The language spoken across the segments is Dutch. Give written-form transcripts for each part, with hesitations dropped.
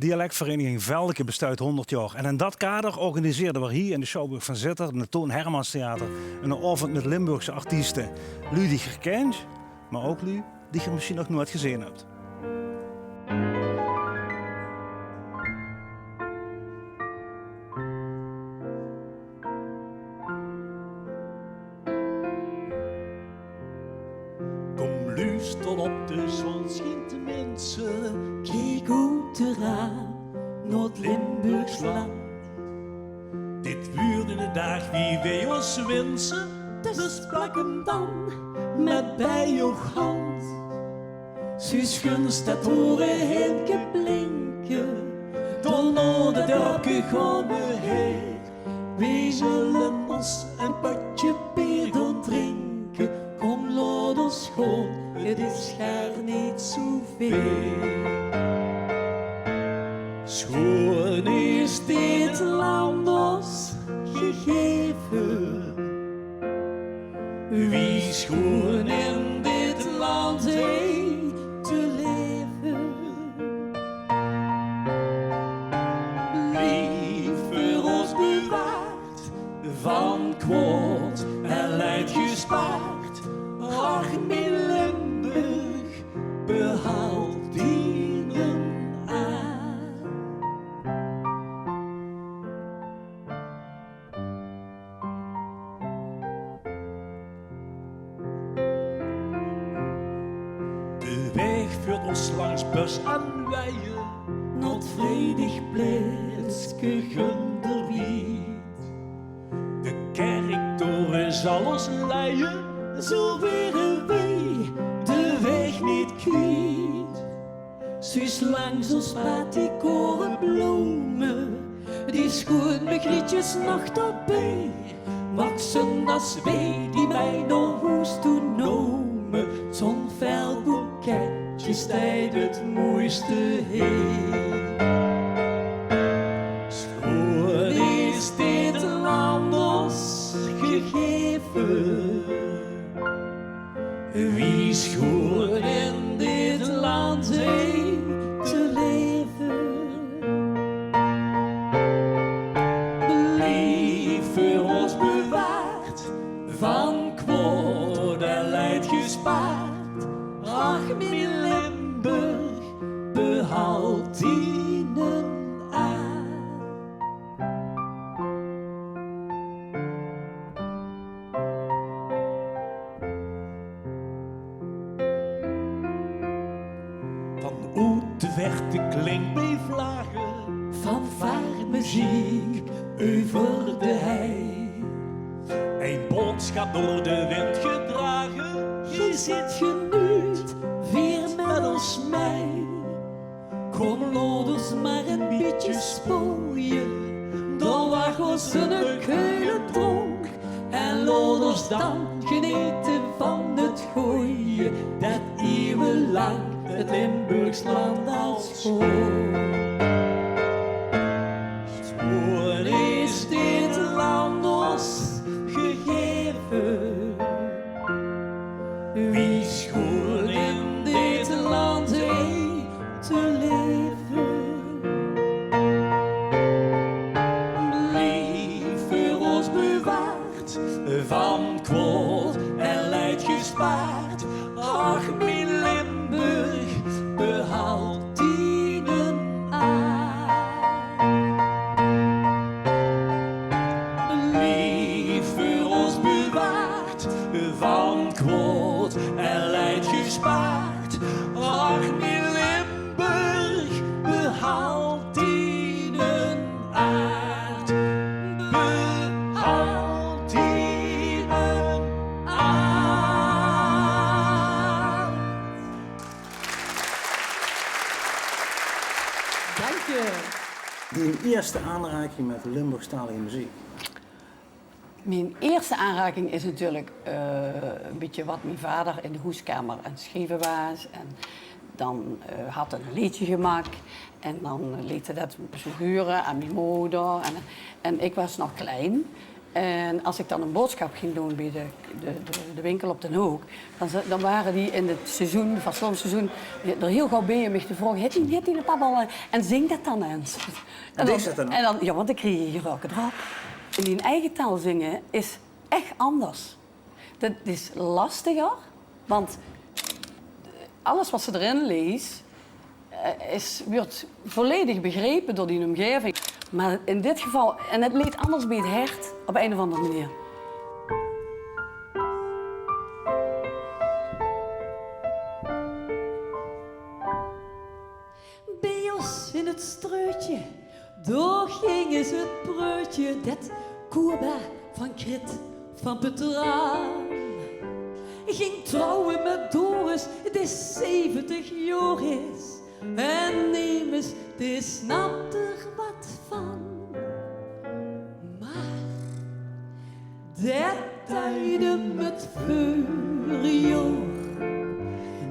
Dialectvereniging Veldeke bestaat 100 jaar. En in dat kader organiseerden we hier in de Schouwburg van Zitter, in het Toon Hermans Theater, een avond met Limburgse artiesten. Lui die je kent, maar ook lui die je misschien nog nooit gezien hebt. Luister op de zon schijnt de mensen. Kijk uit de raam naar het Limburgs land. Dit wuurde de dag wie wij ons wensen. Dus plak hem dan met bij je hand. Zus gunst dat horen heen blinken. Dan naar de dorpje gaan we heen. We zullen ons een potje bier doen drinken. Kom, laat ons gaan, het is gaar niet zoveel. Schoon is dit land ons gegeven. Wie schoon in dit land heeft te leven. Blijf voor ons bewaard van kwaad en lijdt gespaard. Ach, mijn Limburg, behaalt dienen aan. De weg voert ons langs bos en weien, not vredig pleitske Gunderwiet. De kerktoren zal ons leiden. Zo wären wij de weg niet kwijt. Zus langs ons pad die korenbloemen, die schoon met grietjes nog erbij. Maxen als wij die mij naar huis toe nomen, zo'n fel boeketje stijgt het mooiste heen. Schoon is dit land ons gegeven. Wie schoon in dit land heeft te leven. Blijf voor ons bewaard van kwaad en lijdt gespaard. Ach, mijn Limburg, behaalt dienen aan. De verte klinkt bij vlagen van vaarmuziek over de hei. Een boodschap door de wind gedragen. Je zit geniet, vier met ons mee. Kom, laat ons maar een beetje spooien. Dan wacht ons een keulen dronk. En laat ons dan genieten van het gooien. Dat eeuwenlang het Limburgs land als schoon. Schoon is dit land ons gegeven. Wie schoon in dit land heeft te leven. Blijf voor ons bewaard van kwaad en lijdt gespaard. Ach, mijn Limburg, behaalt dienen aan. Blijf voor ons bewaard van kwaad en lijdt gespaard. Ach, mijn Limburg, behaalt dienen aan. Behaalt dienen aan. Dank je. Die eerste aanraking met Limburgstalige muziek. Mijn eerste aanraking is natuurlijk een beetje wat mijn vader in de huiskamer aan het schrijven was. En dan had hij een liedje gemaakt en dan liet hij dat zo huren aan mijn moeder. En ik was nog klein En als ik dan een boodschap ging doen bij de winkel op de hoek, dan waren die in het seizoen, van zo'n seizoen, er heel gauw bij me te vragen, heeft die een pabbel en zing dat dan eens. Ja, want dan kreeg je hier ook erop. In die eigen taal zingen is echt anders. Dat is lastiger, want alles wat ze erin leest, wordt volledig begrepen door die omgeving. Maar in dit geval, en het leed anders bij het hert, op een of andere manier. Bij ons in het streutje, door ging is het preutje, dat koerba van Krit van Petraan. Ging trouwen met Doris, het is 70 jaar is. En neem eens, die snapt er wat van. Maar dat tijden met vuur, joh,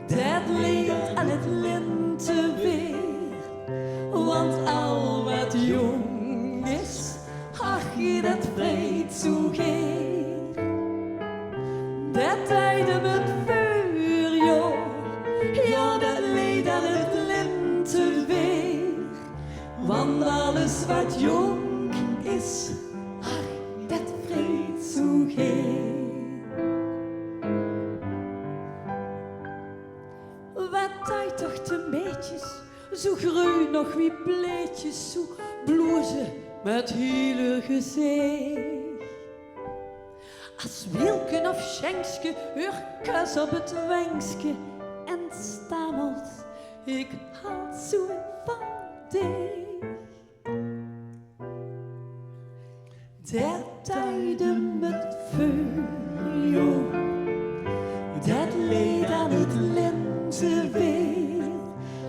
dat leert aan het lenteweer. Want al wat jong is, ach je dat vreed zo geer. Dat tijden met vuur, joh, ja dat leert aan het lenteweer. Want alles wat jong is, ach dat vreed zo geer. Wat tijd toch de meetjes, zo groen nog wie pleetjes, zo bloezen met hele gezicht. Als wielken of schenkske, kus op het wenkske en stamelt, ik haal zo van dich. Der tijden met vuur, joh, dat leed aan het lenteweer.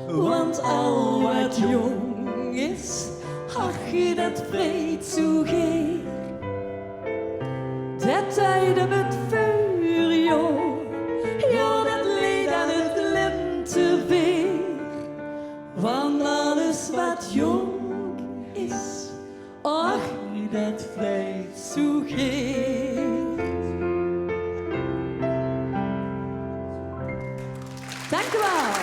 Want al wat jong is, ach je dat vreed zo geer. Dat tijden met vuur, joh, ja dat leed aan het lenteweer. Want alles wat jong is, ach je dat vreed zo geer. Dank u wel.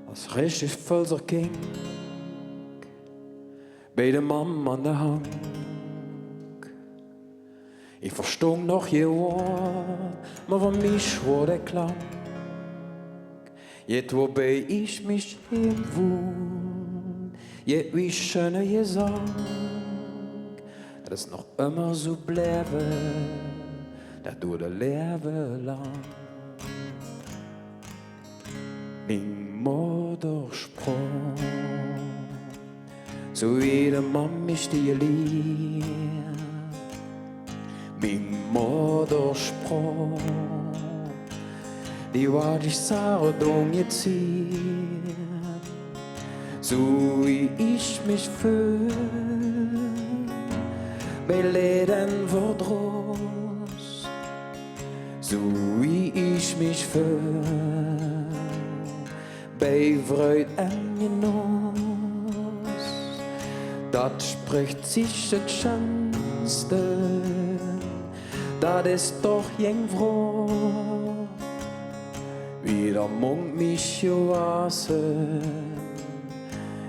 Als richtig voller King bij de man aan de hang. Ik verstond nog je woord, maar van mij wordt ik klank. Je waarbij ik mich hinwoon, je wie schöne je zang. Dat is nog immer zo blijven, dat door de leven lang. Mijn moedersprong, zo wie de man mich die je leert. Mijn moedersprong, die wat ich sage, don je ziet. Zo wie ich mich fühl, bij leed en verdroos. Zo wie ich mich fühl, bij vreugd en genoos. Dat spricht sich het schönste, dat is toch geen vrouw. Wie der Mond mich joasen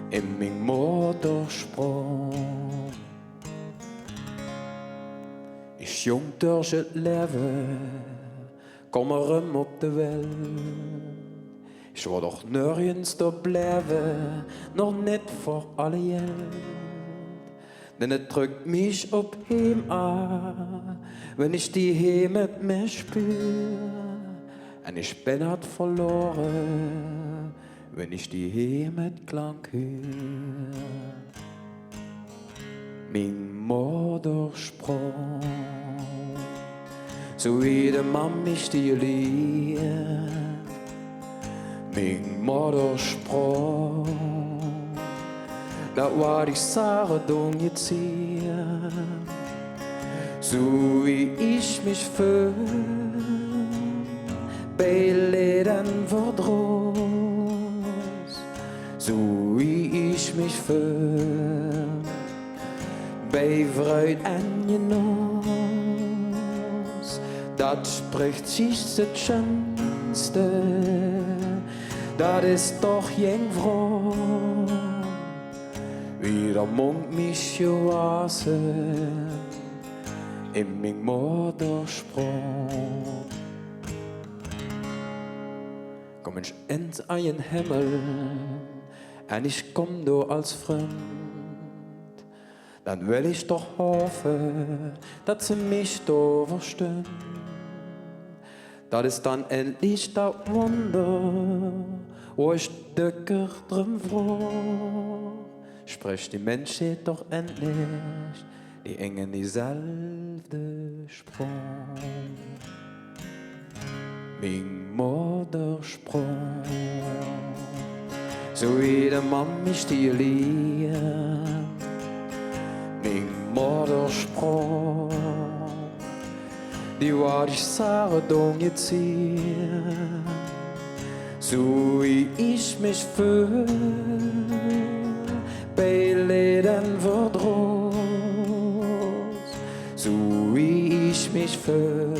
in mijn moedersprong. Ich jong durch het leven, kom er op de welt. Ich word doch nergens te blijven, nog net voor alle geld. Denn het drückt mich op hem aan, wenn ich die Heim mit mir spür. Und ich bin halt verloren, wenn ich die Heim mit Klang hör. Mein Moedersprong, so wie de man mich die lehrt. Mijn moedersprong, dat wat ik sage, don je ziet. So wie ich mich fühl, bei Leid und Verdruss. So wie mich für bei Freud en Genuss. Das spricht sich das Schönste, das ist doch Jungfrau. Wie der Mund mich gewasen in mein Muttersprung. Komm ich ins einen Himmel und ich komm du als Freund, dann will ich doch hoffen, dass sie mich da verstehen. Das ist dann endlich das Wunder, wo ich dicker drin froh. Spricht die Menschheit doch endlich die engen dieselbe Sprache. Mein Muttersprung, so wie der Mann mich dir liebt. Mein Muttersprung, die war ich sage doch jetzt hier, so wie ich mich fühl, bei Leden Verdruss, so wie ich mich fühl,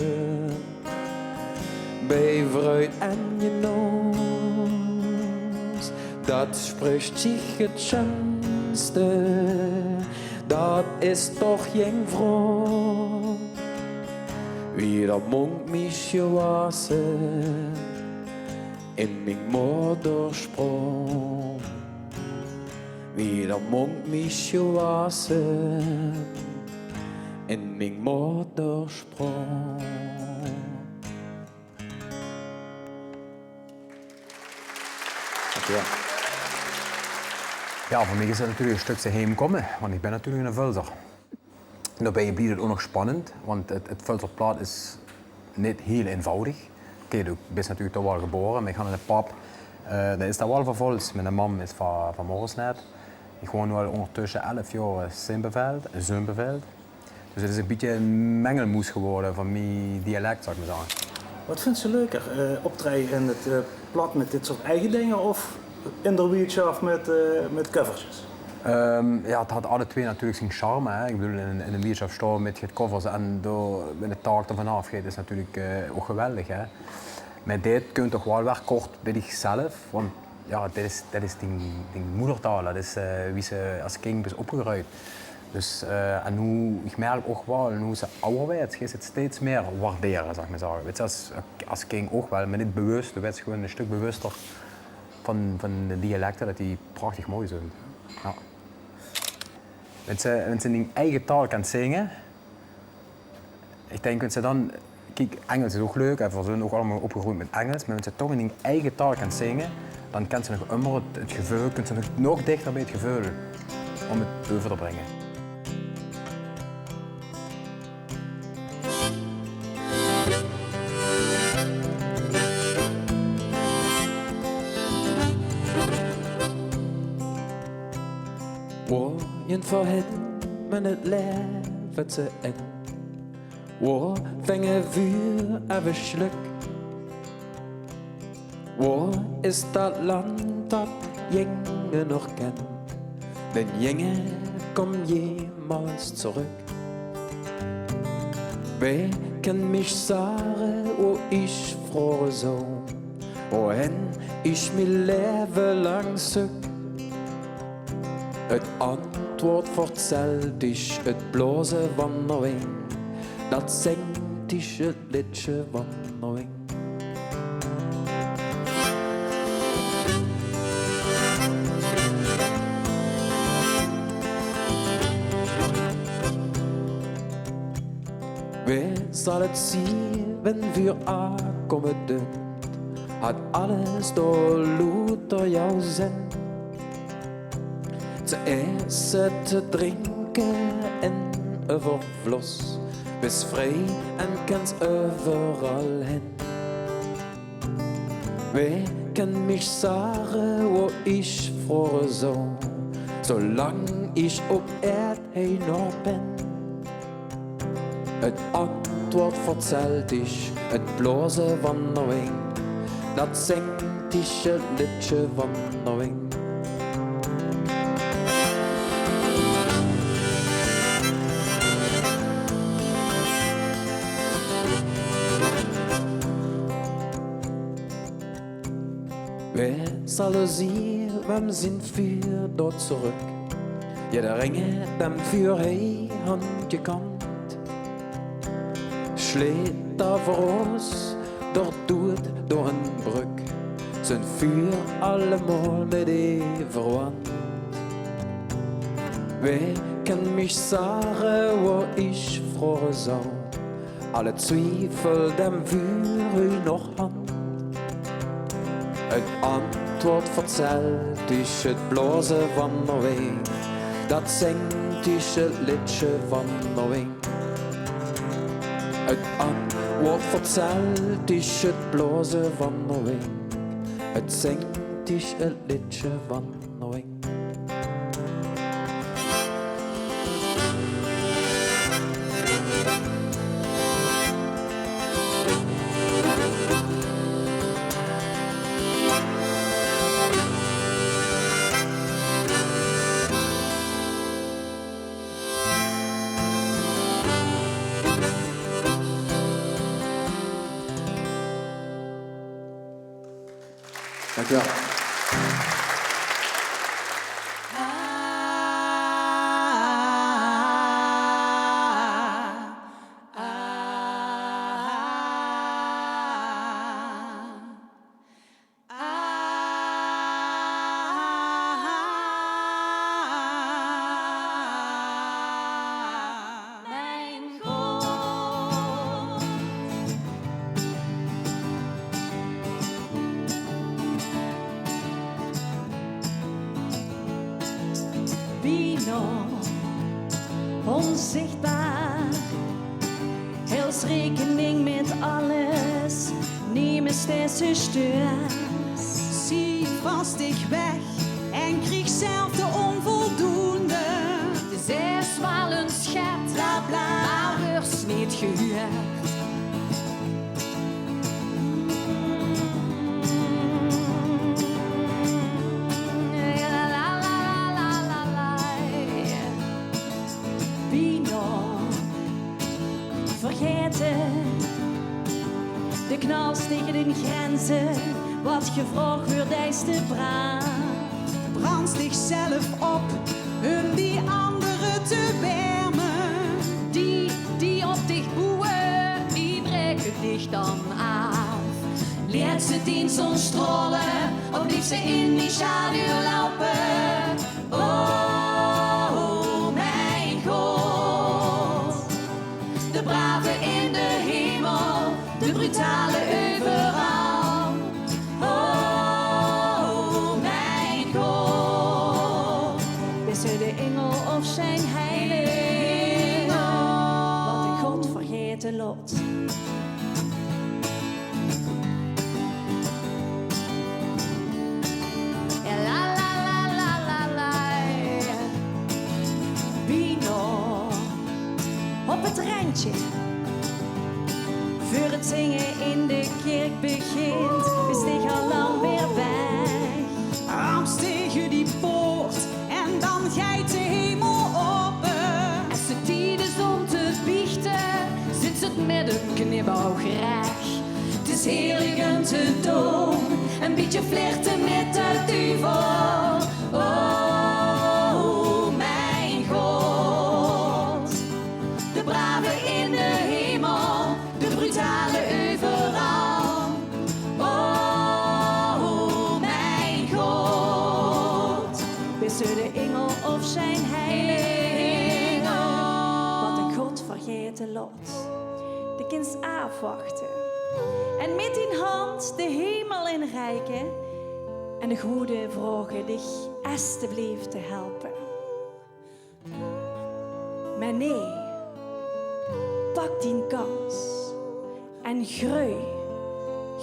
bei Freud en Genuss. Das spricht sich das Schönste, das ist doch Jungfrau. Wie der Mund mich gewasen in mein Muttersprung. Wie der Mund mich gewasen in mein Muttersprung. Ja. Ja, voor mij is het natuurlijk een stukje heimkomen, want ik ben natuurlijk een Völzer. Daarbij blijft het ook nog spannend, want het Völzerplaat is niet heel eenvoudig. Oké, du bent natuurlijk toch wel geboren, maar ik ga naar de pap. Dat is dat wel vervolgens. Mijn mam is van Moresnet. Ik woon nu al ondertussen 11 jaar in Zunbeveld. Dus het is een beetje een mengelmoes geworden van mijn dialect, zou ik maar zeggen. Wat vindt ze leuker? Optreden in het plat met dit soort eigen dingen of in de weertje met covertjes? Ja, het had alle twee natuurlijk zijn charme. Hè. Ik bedoel, in een weertje staan met het covers en door met de taak ervan afgeeft is natuurlijk ook geweldig. Hè. Maar dit kun je toch wel weer kort bij zichzelf, want ja, dit is die moedertaal, dat is wie ze als kind is opgegroeid. Dus, en nu, ik merk ook wel, nu ze ouder wordt, je het steeds meer waarderen, zeg maar zeggen. Weet je, als kind ook wel, maar niet bewust, je wordt gewoon een stuk bewuster van de dialecten, dat die prachtig mooi zijn. Ja. Als ze in hun eigen taal kan zingen, ik denk dat ze dan, kijk, Engels is ook leuk, we zijn ook allemaal opgegroeid met Engels, maar als ze toch in hun eigen taal kan zingen, dan kan ze nog immer het gevoel, kan ze nog dichter bij het gevoel om het over te brengen. Hvor en forhen, men et leven til end. Hvor fænge fyr af sløk. Hvor ist das Land, das Jenge noch kennt? Wenn Jenge kommt jemals zurück. Wer kann mich sagen, wo ich frohe so, wohin ich mein Leben lang søg? Et antwoord verzelt ich et bloße Wanderung, dat senkt ich et litsche Wanderung. Wer soll es sein, wenn wir ankommen dünnt, hat alles da Luther ja sind. Zu essen, zu trinken en Überfluss, bis frei en ganz überall hin. Wer kann mich sagen, wo ich froh so, solang ich auf Erde noch bin? Et antwoord verzelt ich, et bloße Wanderung, dat senkt ich et litsche Wanderung. Jalousie, wem zijn vuur dort zurück. Ja, der Ringe, dem Vuur hei handgekant. Schlägt over ons, door dood, door een brug. Zijn vuur allemaal met die verwant. Wer kann mich sagen, wo ich froh soll? Alle Zweifel dem Vuur noch hand. Het antwoord verzelt is het bloze van Noorwegen. Dat zingt is het liedje van Noorwegen. Het antwoord verzelt is het bloze van Noorwegen. Het zingt is het liedje van Noorwegen. Dankjewel. Onzichtbaar, hels rekening met alles, neem es deze stuurs. Zie vastig weg en krieg zelf de onvoldoende. Het is wel een schat, Bla bla, maar wordt niet gehuurd. De knals tegen de grenzen, wat gevraagd wordt, is te braaf. brand zichzelf op om die anderen te wärmen. Die op dich boeien, die breken dich dan af. Leert ze in zo'n strollen, of liefst ze in die schaduw lopen. Oh, mijn God. De brave in de hemel, de brutale overal. Oh, mijn God. Is hij de engel of zijn heilig? Wat een God vergeten lot. Ja, la la la la la la. Bino op het randje. Voor het zingen in de kerk begint, is hij al lang weer weg. Angst tegen die poort en dan geit de hemel open. Als het tijd is om te biechten, zit ze het met een knipoog recht. Het is heerlijk om te doen, een beetje flirten met de duivel. Oh, mijn God. De brave in de hemel, de brutale overal. Oh, mijn God. Is er de engel of zijn heilig? Wat een God vergeten lot. De kind afwachten. En met in hand de hemel inreiken. En de goede vragen dich alsjeblieft te helpen. Maar nee, pak die kans en groei.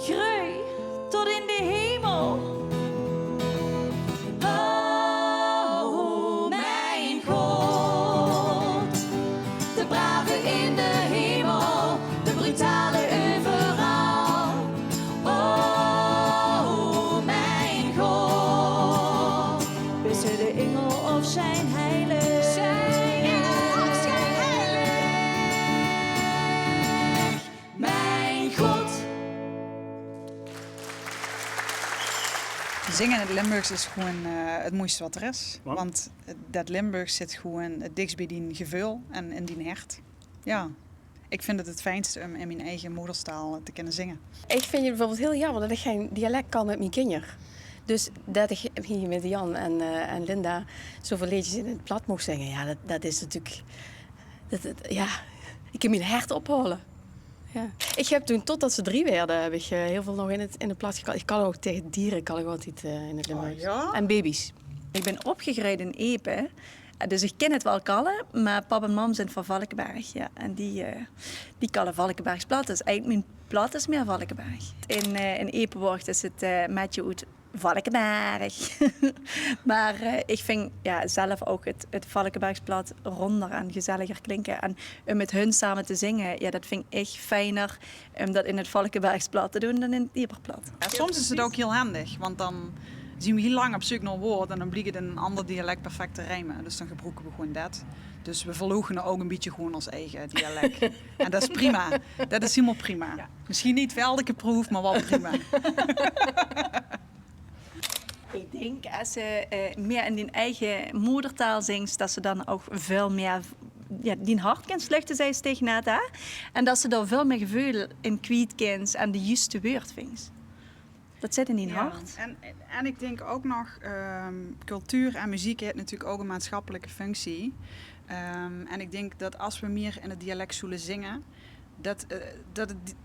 Groei tot in de hemel. Oh, mijn God. De brave in de hemel, de brutale overal. Oh, mijn God. Is er de engel of zijn heilig? Zijn engel of zijn heilig? Mijn God. Zingen in het Limburgs is gewoon het mooiste wat er is. Want? Want dat Limburg zit gewoon het dichtst bij die gevoel en in die hart. Ja, ik vind het fijnste om in mijn eigen moederstaal te kunnen zingen. Ik vind het bijvoorbeeld heel jammer dat ik geen dialect kan met mijn kinderen. Dus dat ik hier met Jan en Linda zoveel liedjes in het plat mocht zingen, ja, dat is natuurlijk... ik heb mijn hart ophalen. Ja. Ik heb toen, totdat ze 3 werden, heb ik heel veel nog in het plat gekald. Ik kan ook tegen dieren kan ik altijd in het Limburgs. Oh, ja? En baby's. Ik ben opgegroeid in Epe, dus ik ken het wel kallen, maar pap en mam zijn van Valkenberg. Ja. En die kallen Valkenbergs plat, dus eigenlijk mijn plat is meer Valkenberg. In Epenborg is het matje uit Valkenberg. Maar ik vind zelf ook het Valkenbergs plat ronder en gezelliger klinken. En om met hun samen te zingen, ja, dat vind ik echt fijner om dat in het Valkenbergs plat te doen dan in het Eperplat. Ja, soms is het ook heel handig, want dan zien we heel lang op zoek naar woord en dan blijkt het in een ander dialect perfect te rijmen. Dus dan gebruiken we gewoon dat. Dus we verloochenen ook een beetje gewoon ons eigen dialect. En dat is prima. Dat is helemaal prima. Ja. Misschien niet welke proef, maar wel prima. Ik denk als ze meer in hun eigen moedertaal zingt, dat ze dan ook veel meer die hart kan sluiten, zei ze tegen Nata. En dat ze daar veel meer gevoel in kwijt kan en de juiste woord vindt. Dat zit in die hart. En ik denk ook nog, cultuur en muziek heeft natuurlijk ook een maatschappelijke functie. En ik denk dat als we meer in het dialect zullen zingen, dat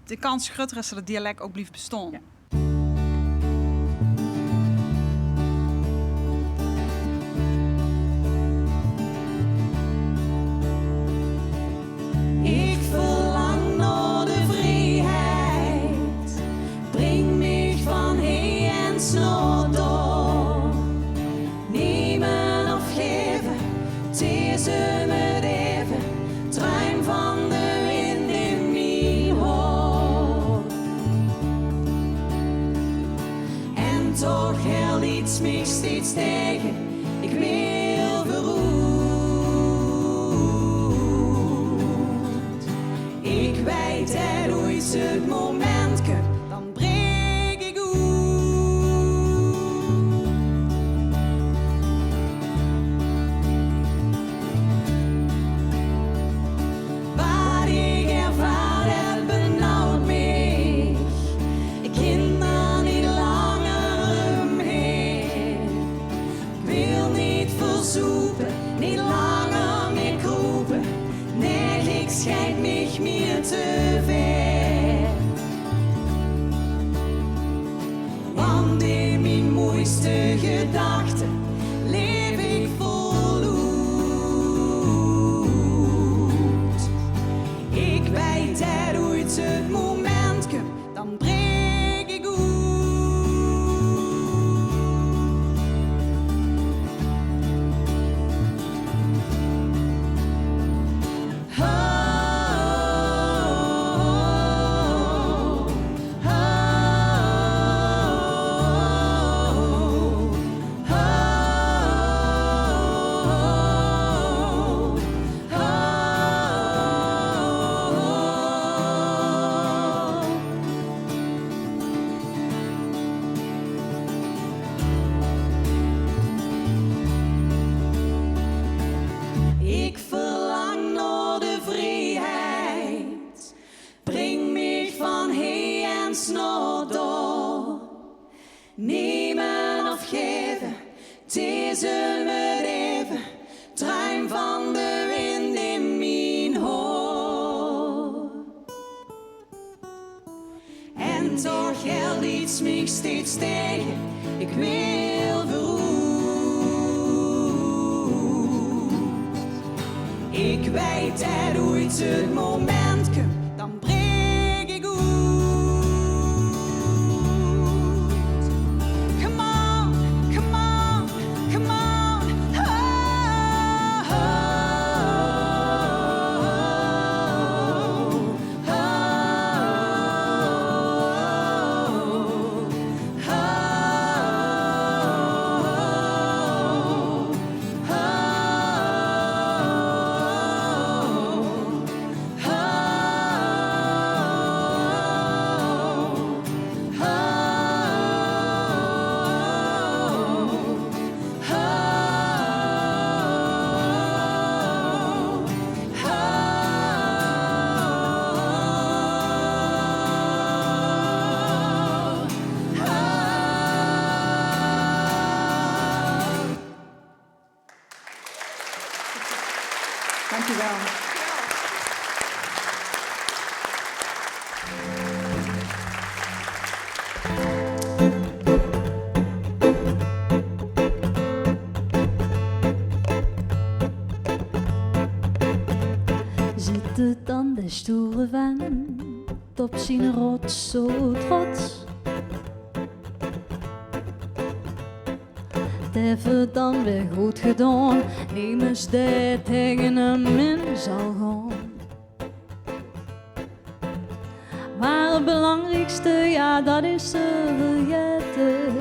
de kans groter is dat het dialect ook blijft bestaan. Ja. Ik verlang naar de vrijheid, breng mij van heen en snor door. Nemen of geven, deze met even, truim van de wind in mijn hoofd. En toch heel iets mij steeds tegen, ik wil verroerd. Ik weet het ooit het moment komt, dan breek ik uit. Wat ik ervaar, het benauwt mij. Ik kan er niet langer omheen. Ik wil niet verzoepen, niet langer meer kroepen. Nee, ik scheid mich mir te ver. Want in mijn mooiste gedachten leef ik voluit. Ik weet het ooit het moment komt, dan breek ik uit. Ik verlang naar de vrijheid, breng mij van heen en snor door. Nemen of geven, deze met even, truim van de wind in mijn hoofd. En toch geldt iets mij steeds tegen, ik wil verroerd. Ik weet het ooit het moment komt, dan breek ik uit. Come on, come on, come on. Oh, oh, oh, oh, oh, oh. Dankjewel. Zit het dan de stoere vent op zijn rots zo trots? Het heeft dan weer goed gedaan, neem eens dit tegen hem in zal gaan. Maar het belangrijkste, ja dat is te vergeten.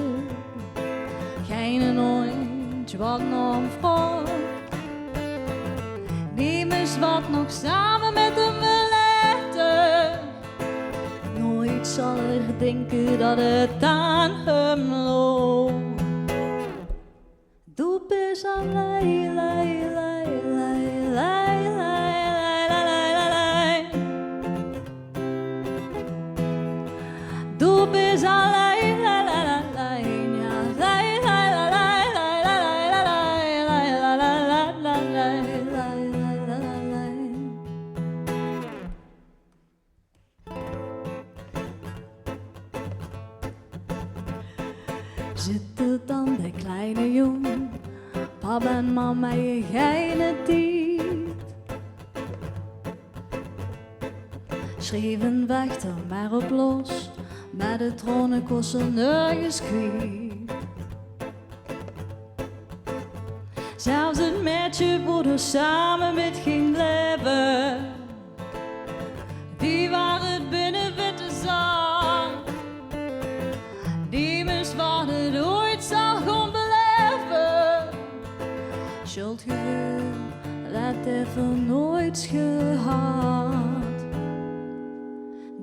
Geen nooit wat nog vraagt. Neem eens wat nog samen met hem letten. Nooit zal er denken dat het aan hem loopt. Doe eens aan lei, lei, lei, lei, lei, lei, lei, lei, lei. Doe eens aan lei, lei, lei, lei, ja, lei, lei, lei, lei, lei, lei, lei, lei, lei, lei, lei, lei. Zit er dan de kleine jongen, pap en mama je geine tijd? Schreven wachten maar op los, maar de tronen kosten nergens kwijt. Zelfs het meisje wordt er samen met geen blijven. Die waren binnen witte zang. Die mis wat het ooit zal gaan beleven. Schuldgevoel, dat even nooit gehad.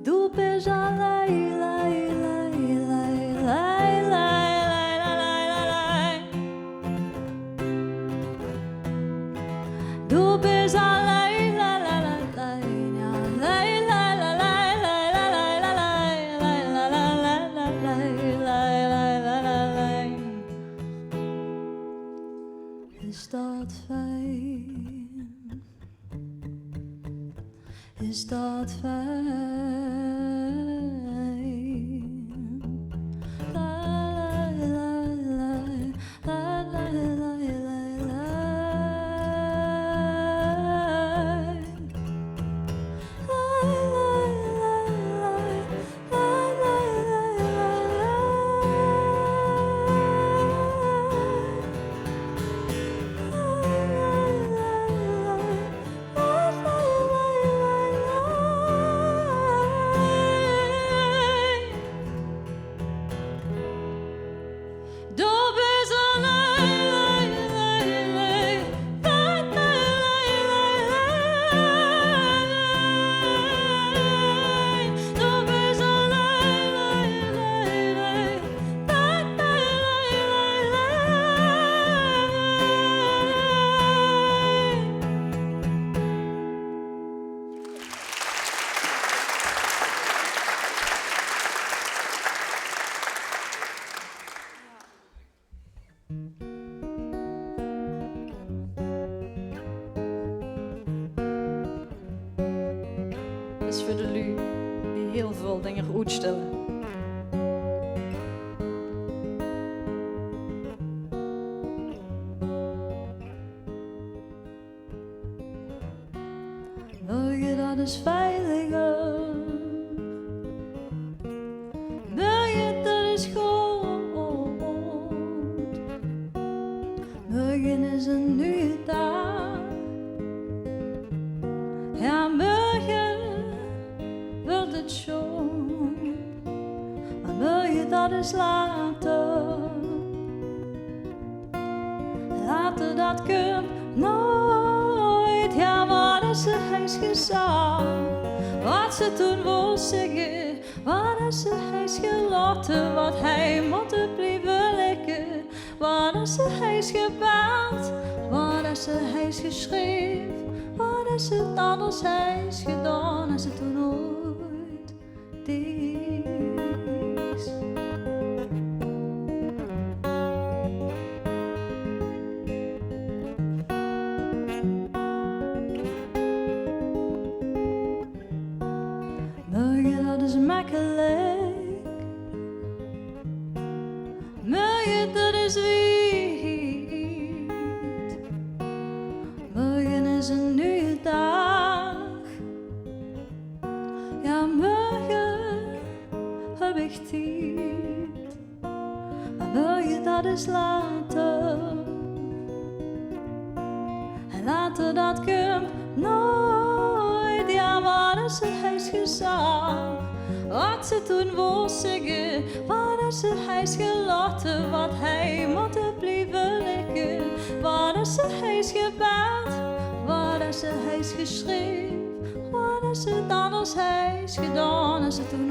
Doe eens aan lei, lei, lei, lei, lei, lei, lei, lei, lei. Doe eens aan lei, lei, lei, lei, lei, ja, lei, lei, lei, lei, lei, lei, lei, lei, lei, lei, lei, lei, lei. Is dat fijn? Is dat fijn? Is voor de lui die heel veel dingen uitstellen. Wil je dat is veiliger? Wil je dat is goed? Morgen is een nieuwe dag. Ja, morgen wordt het schoon. Maar wil je dat is later? Later dat kunt nooit. Ja, wat is er heis gezegd? Wat ze toen wil zeggen. Wat is er heis gelaten? Wat hij moet blijven lekken. Wat is er heis gebeld? Wat is er heis geschreven? Wat is het anders heis gedaan als het toen ooit is? makkelijk. Morgen dat is wiet. Morgen is een nieuwe dag. Ja, morgen heb ik tijd. Maar morgen dat is later. En later dat komt nooit. Ja, wat is het huisgezag? Wat ze toen wil zeggen. Wat is het huis gelaten? Wat hij moet blijven liggen. Wat is het huis gebed? Wat is het huis geschreven? Wat is het anders huis gedaan? Is het toen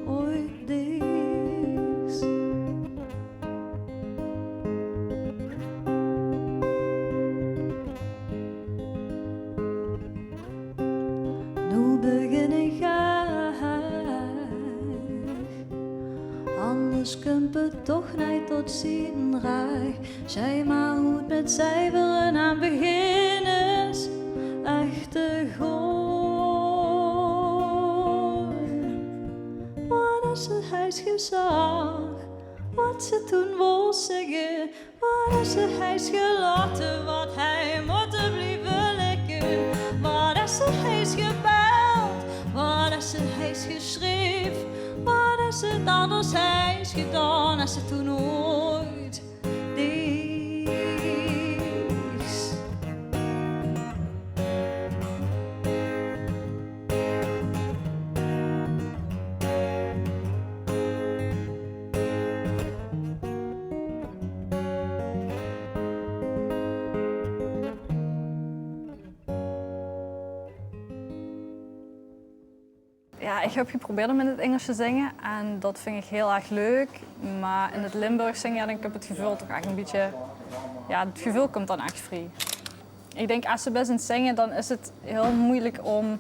ooit dicht? Nu begin ik anders komt het toch niet tot zien reich. Zij maar hoe het met cijferen aan begin is. Echte gooi. Wat is het huisgezag? Wat ze toen wil zeggen. Wat is het huis gelaten? Wat hij moet blijven liggen. Wat is het huis gebeld? Wat is het huis geschreven? Wat is het anders huis gedaan als het toen ooit dicht? Ja, ik heb geprobeerd om in het Engels te zingen en dat vind ik heel erg leuk. Maar in het Limburgs zingen, ja, dan heb ik het gevoel toch echt een beetje... Ja, het gevoel komt dan echt vrij. Ik denk, als ze best in het zingen, dan is het heel moeilijk om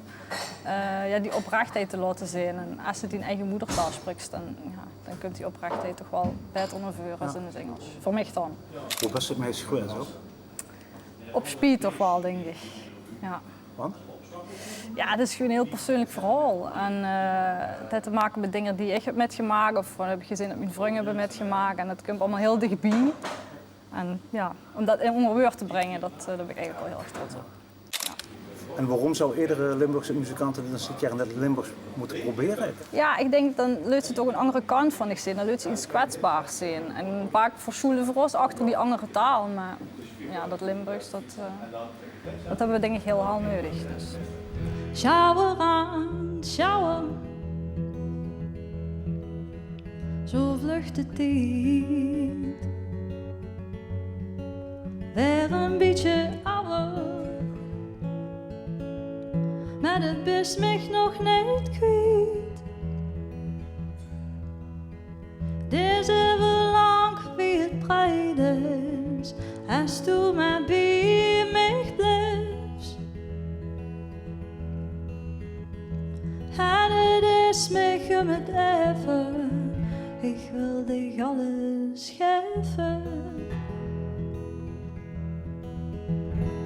ja, die oprechtheid te laten zien. En als ze die in eigen moedertaal spreekt, dan kunt die oprechtheid toch wel beter naar voren als in het Engels. Voor mij dan. Hoe was het meest geweest ook? Op speed toch wel, denk ik. Ja. Want? Ja, het is gewoon een heel persoonlijk verhaal. En het heeft te maken met dingen die ik heb metgemaakt of wat heb ik gezien dat mijn vrienden hebben metgemaakt. En het komt allemaal heel dichtbij. En ja, om dat in onderwoord te brengen, daar ben ik eigenlijk wel heel erg trots op. Ja. En waarom zou iedere Limburgse muzikant dit een jaar in het Limburgs moeten proberen? Ja, ik denk dan laat ze toch een andere kant van zich zien. Dan laat ze iets kwetsbaars zien. En vaak verschoelen we ons achter die andere taal. Maar ja, dat Limburgs, dat hebben we denk ik heel hard nodig. Dus. Sjouwer aan, sjouwer. Zo vlucht de tijd. Weer een beetje ouder. Maar het is mij nog niet kwijt. Deze lang wie het breid is. Als du maar bij mij blijft. En het is mij om het even. Ik wil dich alles geven.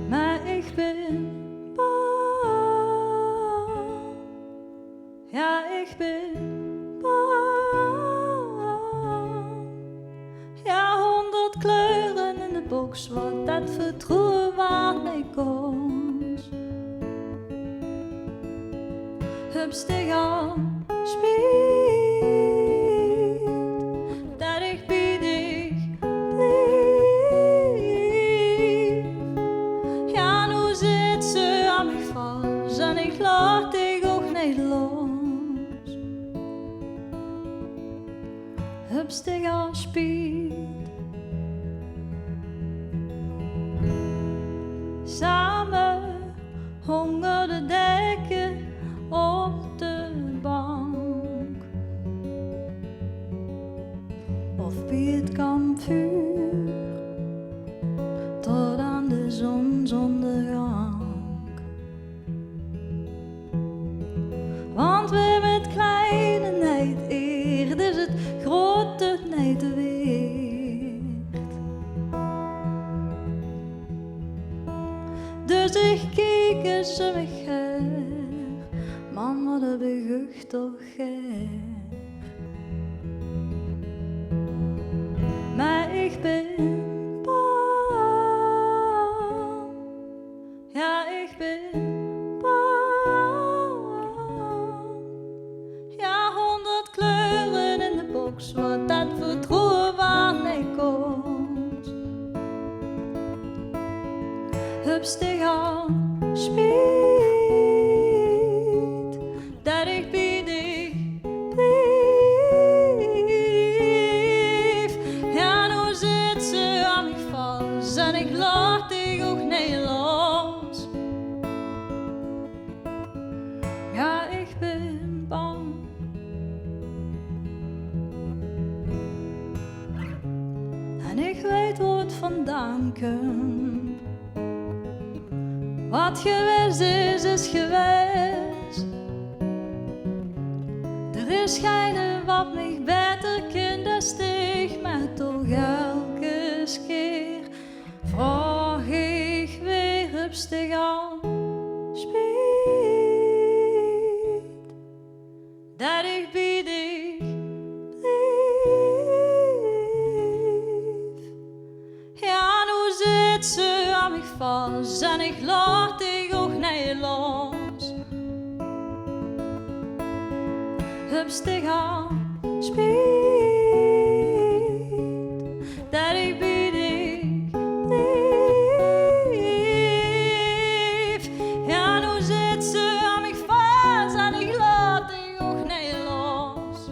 Maar ik ben bang. Ja, ik ben bang. Ja, 100 kleuren in de box, wat dat vertrouwen waar mij komt. Hupstig aan, spiet, dat ik bij dich blijf. Ja, nu zit ze aan mij vast en ik laat dich ook niet los. Hupstig aan, spiet. Samen honger de dekken op de bank. Of bij het kampvuur tot aan de zonsondergang. Want we met kleine niet eer, dus het grote niet weert. Dus ik keek eens om me heen. Man, wat heb ik toch gek. Maar ik ben bang. Ja, ik ben bang. Ja, 100 kleuren in de box, wat dat vertrouwen waar mij komt. Hupstig aan, spiet, dat ik bij dich blijf. Ja, nu zit ze aan mij vast en ik laat dich ook niet los. Ja, ik ben bang. En ik weet waar het vandaan komt. Wat geweest is, is geweest. Er is geen wat mij beter kind steeg, maar toch elke keer vraag ik weer op stig aan. Spiet, dat ik bij dich blijf. Ja, nu zit ze aan mij vast en ik laat dich ook niet los. Hupstig aan, spiet, dat ik bij dich blijf. Ja, nu zit ze aan mij vast en ik laat dich ook niet los.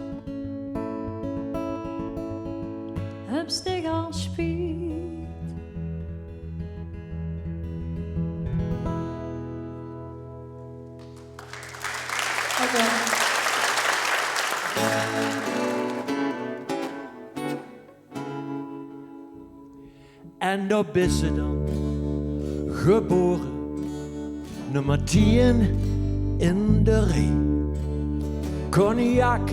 Hupstig aan, spiet. En daar is ze dan, geboren, nummer 10 in de rij. Cognac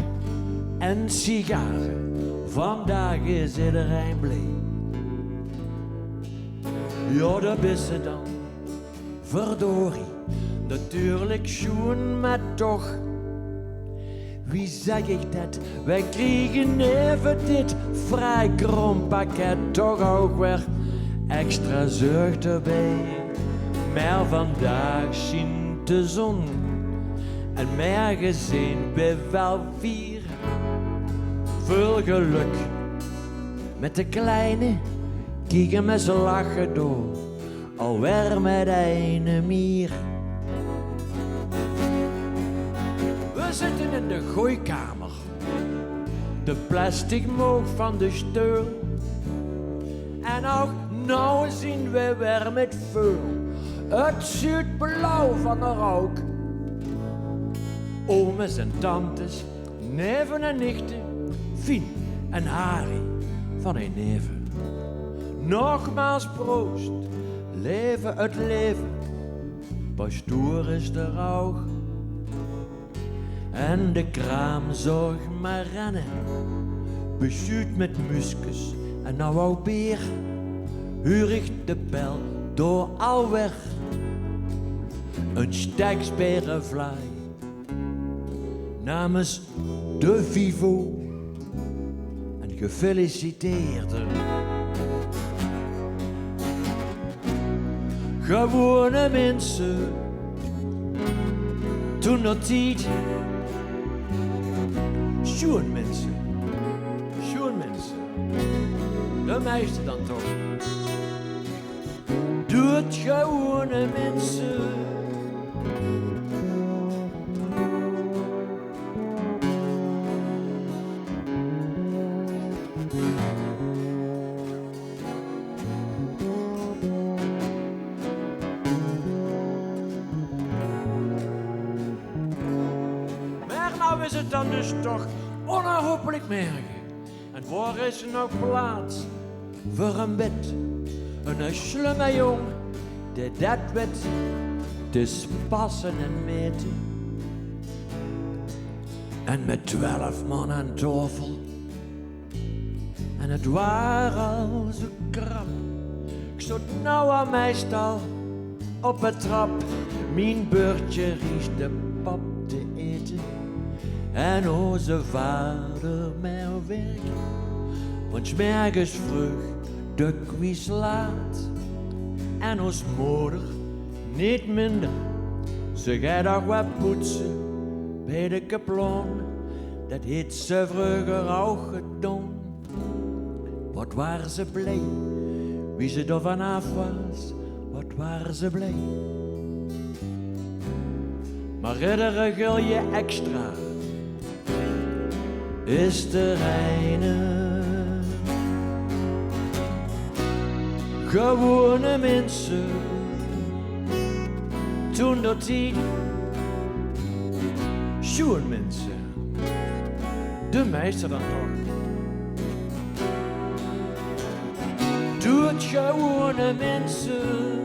en sigaren, vandaag is iedereen blij. Ja, daar is ze dan, verdorie, natuurlijk schoen, maar toch. Wie zeg ik dat? Wij kregen even dit vrij krom pakket, toch ook weer extra zorg erbij. Maar vandaag schijnt de zon en meer gezien bij wel vier. Veel geluk met de kleine, kijken met z'n lachen door, alweer met een mier. We zitten in de gooikamer, de plastic moog van de steul. En ook nou zien we weer met vuur het zuidblauw van de rook. Ooms en tantes, neven en nichten, Fien en Harry van een neven. Nogmaals proost, leven het leven, pastoor is de rouw. En de kraam zorg maar rennen, beschuit met muskus en nou ook beer. Hurig de bel door alweg, een stekspekerenvlaai. Namens de Vivo, en gefeliciteerd. Gewone mensen, toen nog tijd. Schoon mensen, de meeste dan toch. Doet gewone mensen. Maar nou is het dan dus toch onherroepelijk merken. En waar is er nou plaats voor een bed? Een slimme jong die dat weet, dus passen en meten. En met 12 man aan tafel. En het waren al zo krap. Ik stond nou aan mijn stal op het trap. Mijn beurtje riest de pap de en onze vader mijn werk. Want 's morgens vroeg, dikwijls laat. En ons moeder niet minder. Ze gaat ook wat poetsen bij de kaplon. Dat heeft ze vroeger ook gedaan. Wat waren ze blij, wie ze er vanaf was. Wat waren ze blij. Maar iedere gulje extra is te reine. Gewone mensen, toen dat die schoon mensen, de meeste dan toch. Doe het gewone mensen.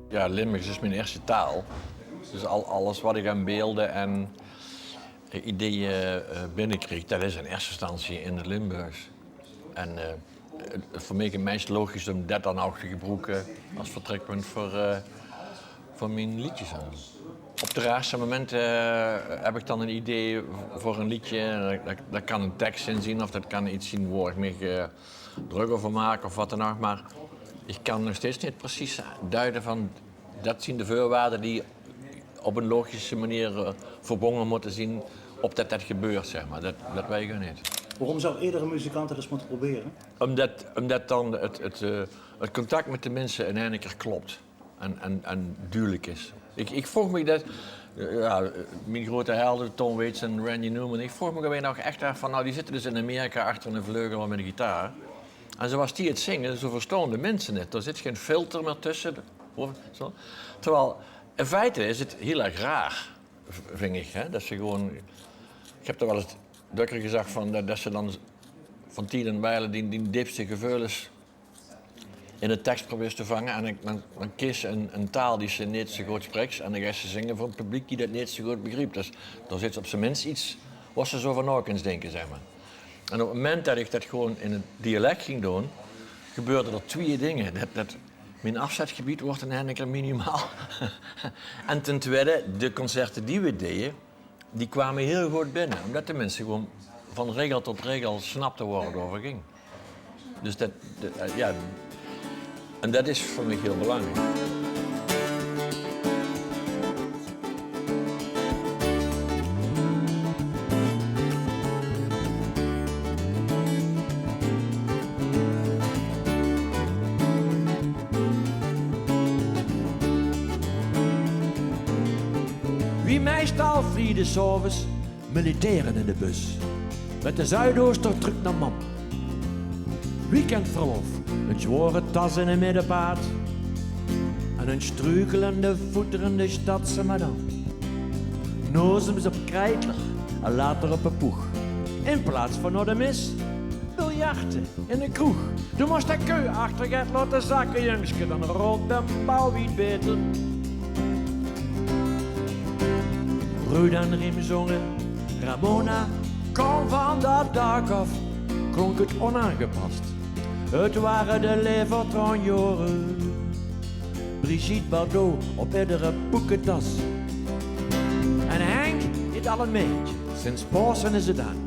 Ja, Limburgs is mijn eerste taal. Dus alles wat ik aan beelden en ideeën binnenkreeg, dat is in eerste instantie in het Limburgs. En voor mij is het meest logisch om dat dan ook te gebruiken als vertrekpunt voor mijn liedjes. Op de raarste momenten heb ik dan een idee voor een liedje. Dat kan een tekst in zien of dat kan iets zien waar ik me druk over maak of wat dan ook. Maar ik kan nog steeds niet precies duiden van dat zijn de voorwaarden die op een logische manier verbonden moeten zien op dat gebeurt, zeg maar. Dat weet ik niet. Waarom zou iedere muzikant het eens moeten proberen? Omdat dan het contact met de mensen in een keer klopt en duidelijk is. Ik vroeg me dat, mijn grote helden, Tom Waits en Randy Newman, ik vroeg me gewoon nog echt af van, nou die zitten dus in Amerika achter een vleugel met een gitaar. En zoals die het zingen, zo verstaan de mensen het. Er zit geen filter meer tussen. Zo. Terwijl, in feite is het heel erg raar, vind ik. Hè? Dat ze gewoon... Ik heb er wel eens drukker gezegd van dat ze dan van tien en wijle die diepste gevoelens in de tekst proberen te vangen. En dan kies ze een taal die ze niet zo goed spreekt. En dan gaat ze zingen voor een publiek die dat niet zo goed begrijpt. Dus daar zit op zijn minst iets wat ze zo van na kunnen denken, zeg maar. En op het moment dat ik dat gewoon in het dialect ging doen, gebeurden er twee dingen. Mijn afzetgebied wordt in één keer minimaal. En ten tweede, de concerten die we deden, die kwamen heel goed binnen. Omdat de mensen gewoon van regel tot regel snapten waar het over ging. Dus ja. En dat is voor mij heel belangrijk. Wie meestal vliegen s'avonds militairen in de bus. Met de Zuidooster terug naar Mam. Weekendverlof, een zware tas in een middenpaad. En een struikelende, voeterende stadse madame. Nozems op Krijtler en later op een poeg. In plaats van naar de mis, biljarten in een kroeg. Du moest de keu achter gaat laten zakken, jongske. Dan rolt de bouwwiet beter. Ruud en Riem zongen, Ramona kwam van dat dak af, klonk het onaangepast. Het waren de Levertranjoren, Brigitte Bardot op iedere boekentas. En Henk niet al een meentje, sinds Pasen is het aan.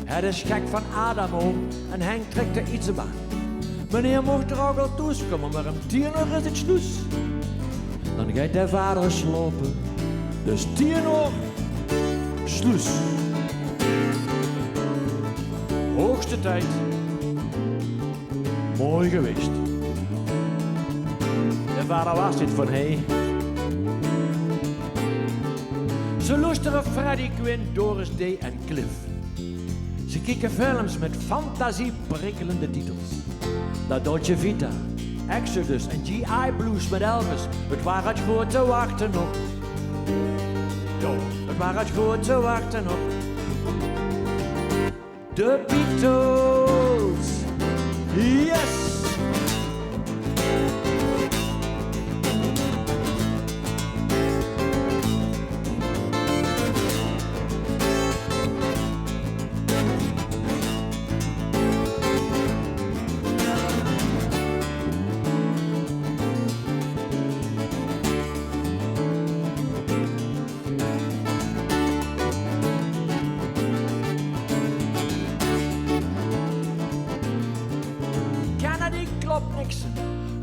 Het is gek van Adam om en Henk trekt er iets aan. Meneer mocht er ook al toeskomen, maar om 10 uur is het sluis. Dan gaat de vader slopen. Dus 10 uur, sluis. Hoogste tijd. Mooi geweest. De vader was dit van hij. Ze luisteren Freddy Quinn, Doris Day en Cliff. Ze kijken films met fantasieprikkelende titels. La Dolce Vita, Exodus en G.I. Blues met Elvis. Het waren het goed te wachten op. Jo, het waren het goed te wachten op. De Beatles, yes!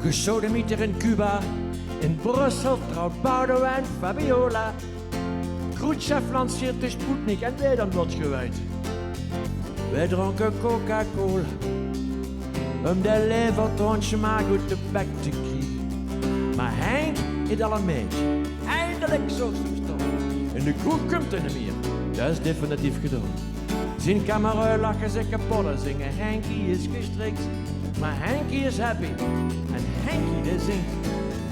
Gesodemieter in Cuba, in Brussel trouwt Boudewijn Fabiola. Khrushchev lanceert de Sputnik en wij dan wordt gewijd. Wij dronken Coca-Cola, om de levertoontje maar goed de bek te krijgen. Maar Henk is al een meisje, eindelijk zo stom. In de kroeg komt er niet meer, dat is definitief gedaan. Zijn kamerui lachen zich kapot en zingen Henkie is gestrikt. Maar Henkie is happy en Henkie die zingt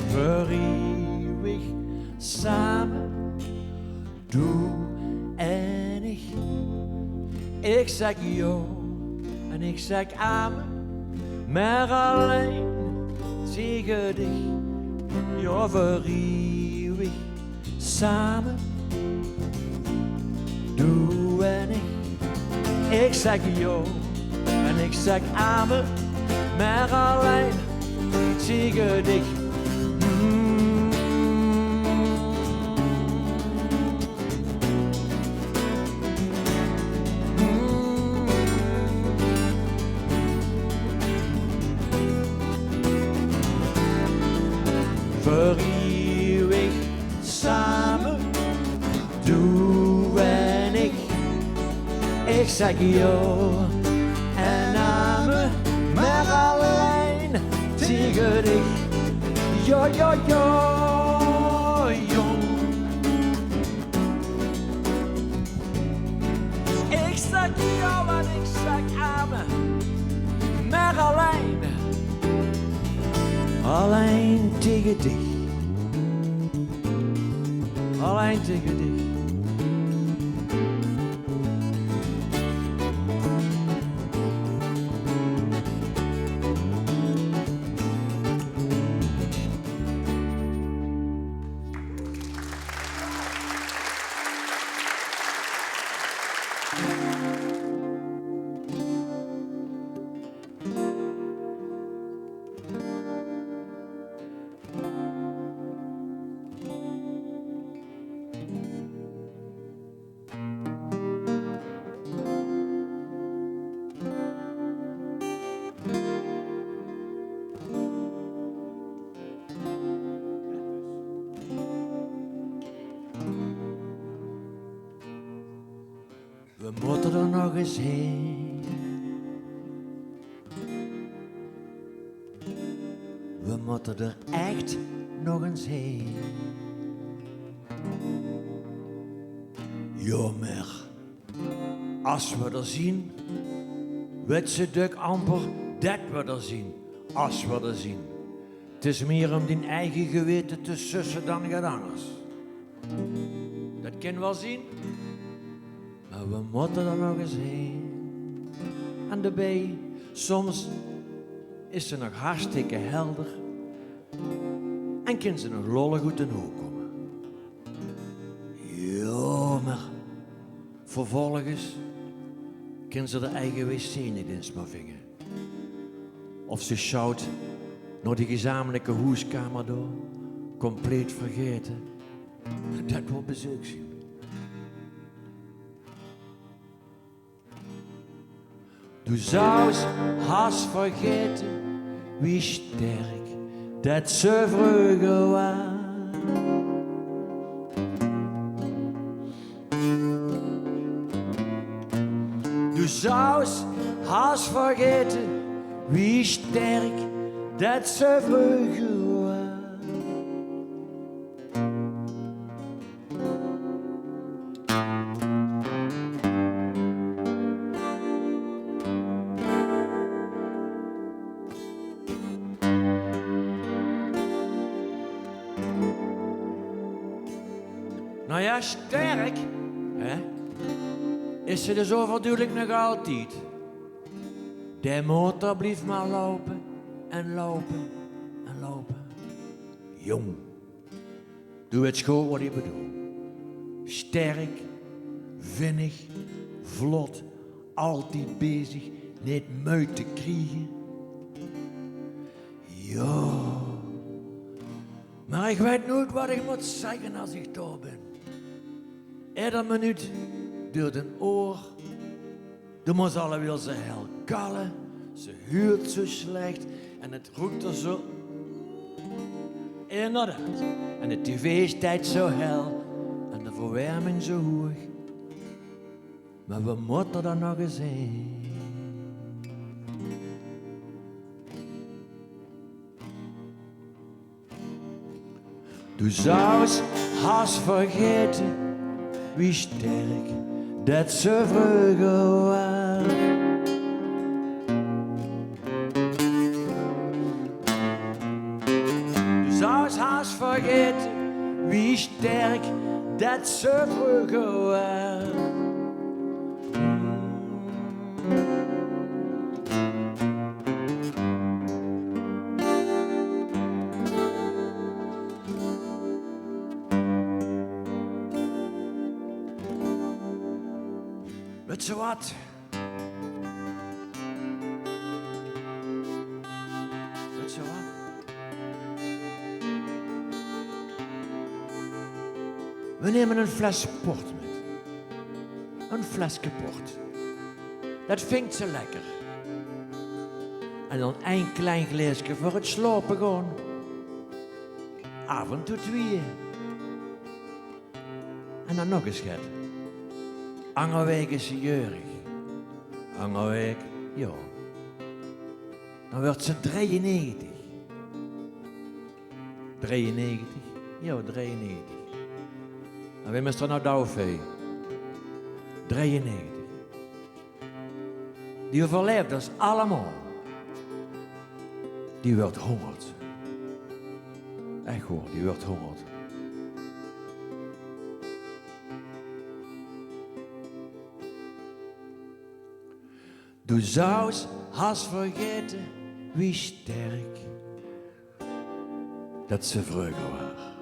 voor eeuwig samen, du en ik. Ik zeg jo en ik zeg amen, maar alleen tegen dich. Jo voor eeuwig samen, du en ik. Ik zeg jo en ik zeg amen, maar alleen tegen dich. Voor eeuwig samen, du en ik. Ik zeg jo en amen, maar alleen tegen dich. Jo, jo, jo, jo. Ik zeg jou en ik zeg amen, maar alleen tegen dich. Alleen tegen dich. We moeten er nog eens heen. We moeten er echt nog eens heen. Jammer. Als we er zien, weet ze duk amper dat we er zien. Als we er zien. Het is meer om die eigen geweten te sussen dan gaat anders. Dat kan wel zien. Maar we moeten er nog eens heen. En daarbij, soms is ze nog hartstikke helder. En kan ze nog lollig uit de hoek komen. Ja, maar vervolgens kan ze de eigen wc niet eens meer vingen. Of ze schouwt naar die gezamenlijke huiskamer door, compleet vergeten dat we op bezoek zien. Du zoust haast vergeten wie sterk dat ze vroeger was. Du zoust haast vergeten wie sterk dat ze vroeger was. Nou ja, sterk, hè, is ze dus overduidelijk nog altijd. De motor blijft maar lopen en lopen en lopen. Jong, doe het gewoon wat ik bedoel. Sterk, vinnig, vlot, altijd bezig, niet muit te krijgen. Ja, maar ik weet nooit wat ik moet zeggen als ik daar ben. Ieder minuut duurt een oor. De moet alle wil ze heel kallen. Ze huurt zo slecht en het roept er zo. Inderdaad. En de tv is tijd zo hel en de verwarming zo hoog. Maar we moeten er nog eens heen. Du zou haast vergeten wie sterk dat ze vroeger was. Du zou haast vergeten wie sterk dat ze vroeger was. Weet je wat? Weet je wat? We nemen een fles port met. Een flesje port. Dat vindt ze lekker. En dan een klein glaasje voor het slapen gaan. Af en toe 2. En dan nog eens schat. Angerwijk is ze jeurig. Angerwijk, ja. Dan wordt ze 93. 93? Ja, 93. En wie is er nou Douwvee? 93. Die overleeft ons allemaal. Die wordt 100. Echt hoor, die wordt 100. Du zou haast vergeten wie sterk dat ze vroeger was.